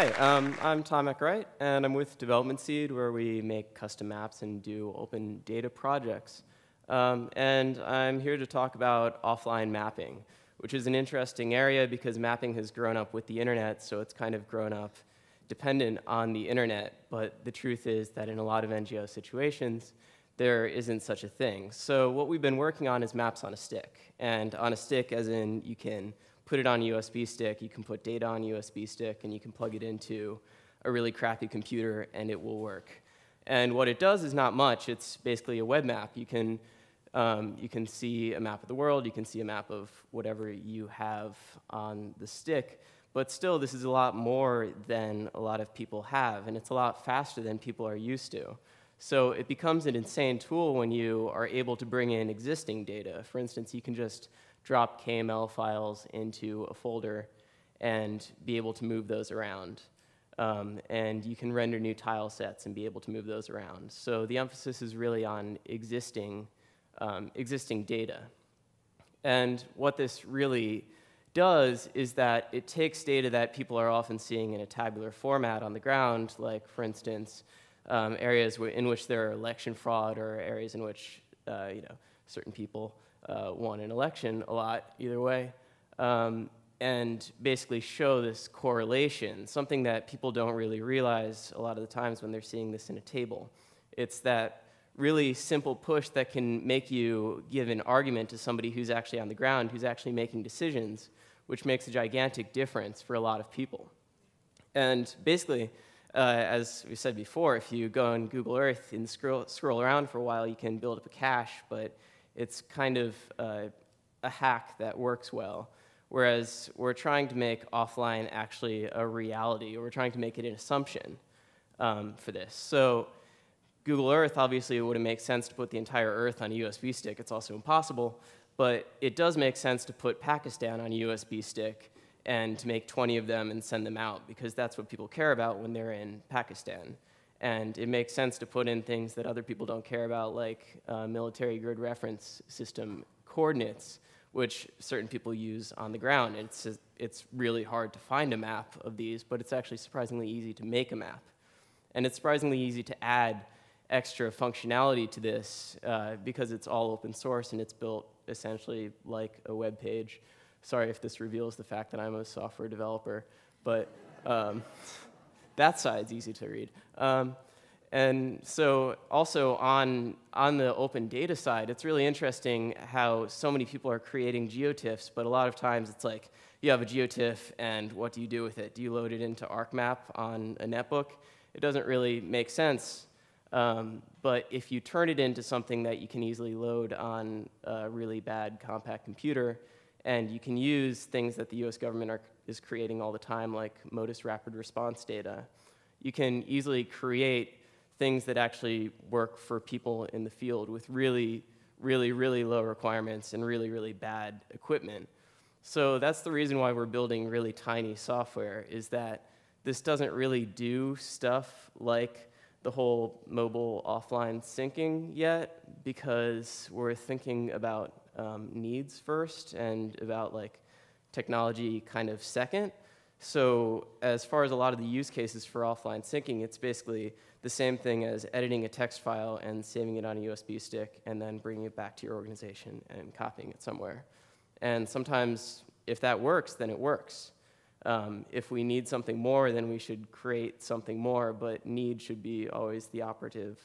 Hi, I'm Tom MacWright, and I'm with Development Seed, where we make custom apps and do open data projects. And I'm here to talk about offline mapping, which is an interesting area because mapping has grown up with the internet, so it's kind of grown up dependent on the internet. But the truth is that in a lot of NGO situations, there isn't such a thing. So what we've been working on is maps on a stick. And on a stick, as in you can put it on a USB stick, you can put data on a USB stick, and you can plug it into a really crappy computer, and it will work. And what it does is not much. It's basically a web map. You can see a map of the world. You can see a map of whatever you have on the stick. But still, this is a lot more than a lot of people have, and it's a lot faster than people are used to. So it becomes an insane tool when you are able to bring in existing data. For instance, you can just drop KML files into a folder and be able to move those around. And you can render new tile sets and be able to move those around. So the emphasis is really on existing data. And what this really does is that it takes data that people are often seeing in a tabular format on the ground, like, for instance, areas in which there are election fraud, or areas in which certain people won an election a lot, either way, and basically show this correlation, something that people don't really realize a lot of the times when they're seeing this in a table. It's that really simple push that can make you give an argument to somebody who's actually on the ground, who's actually making decisions, which makes a gigantic difference for a lot of people. And basically, as we said before, if you go on Google Earth and scroll around for a while, you can build up a cache, but it's kind of a hack that works well. Whereas we're trying to make offline actually a reality, or we're trying to make it an assumption for this. So Google Earth, obviously, it wouldn't make sense to put the entire Earth on a USB stick. It's also impossible. But it does make sense to put Pakistan on a USB stick and to make 20 of them and send them out, because that's what people care about when they're in Pakistan. And it makes sense to put in things that other people don't care about, like military grid reference system coordinates, which certain people use on the ground. And it's really hard to find a map of these, but it's actually surprisingly easy to make a map. And it's surprisingly easy to add extra functionality to this because it's all open source and it's built essentially like a web page. Sorry if this reveals the fact that I'm a software developer, but that side's easy to read. And so also on the open data side, it's really interesting how so many people are creating geotiffs, but a lot of times it's like, you have a geotiff, and what do you do with it? Do you load it into ArcMap on a netbook? It doesn't really make sense. But if you turn it into something that you can easily load on a really bad compact computer, and you can use things that the US government is creating all the time, like MODIS rapid response data, you can easily create things that actually work for people in the field with really, really, really low requirements and really, really bad equipment. So that's the reason why we're building really tiny software, is that this doesn't really do stuff like the whole mobile offline syncing yet, because we're thinking about needs first and about like technology kind of second. So as far as a lot of the use cases for offline syncing, it's basically the same thing as editing a text file and saving it on a USB stick and then bringing it back to your organization and copying it somewhere. And sometimes if that works, then it works. If we need something more, then we should create something more, but need should be always the operative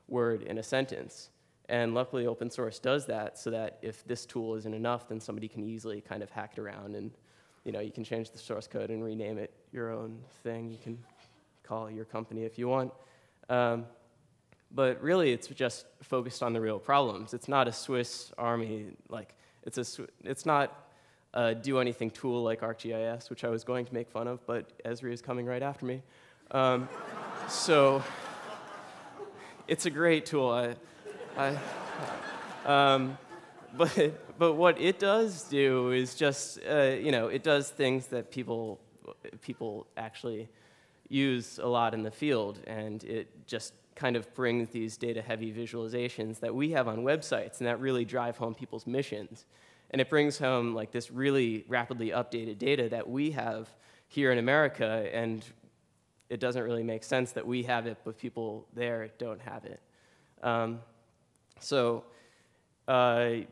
word in a sentence. And luckily, open source does that, so that if this tool isn't enough, then somebody can easily kind of hack it around, and you can change the source code and rename it your own thing. You can call it your company if you want. But really, it's just focused on the real problems. It's not a Swiss Army, like, it's not a do anything tool like ArcGIS, which I was going to make fun of, but Esri is coming right after me. So it's a great tool. But what it does do is just, it does things that people actually use a lot in the field, and it just kind of brings these data-heavy visualizations that we have on websites and that really drive home people's missions. And it brings home like this really rapidly updated data that we have here in America, and it doesn't really make sense that we have it, but people there don't have it. So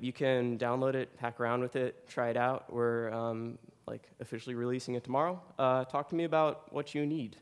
you can download it, hack around with it, try it out. We're like officially releasing it tomorrow. Talk to me about what you need.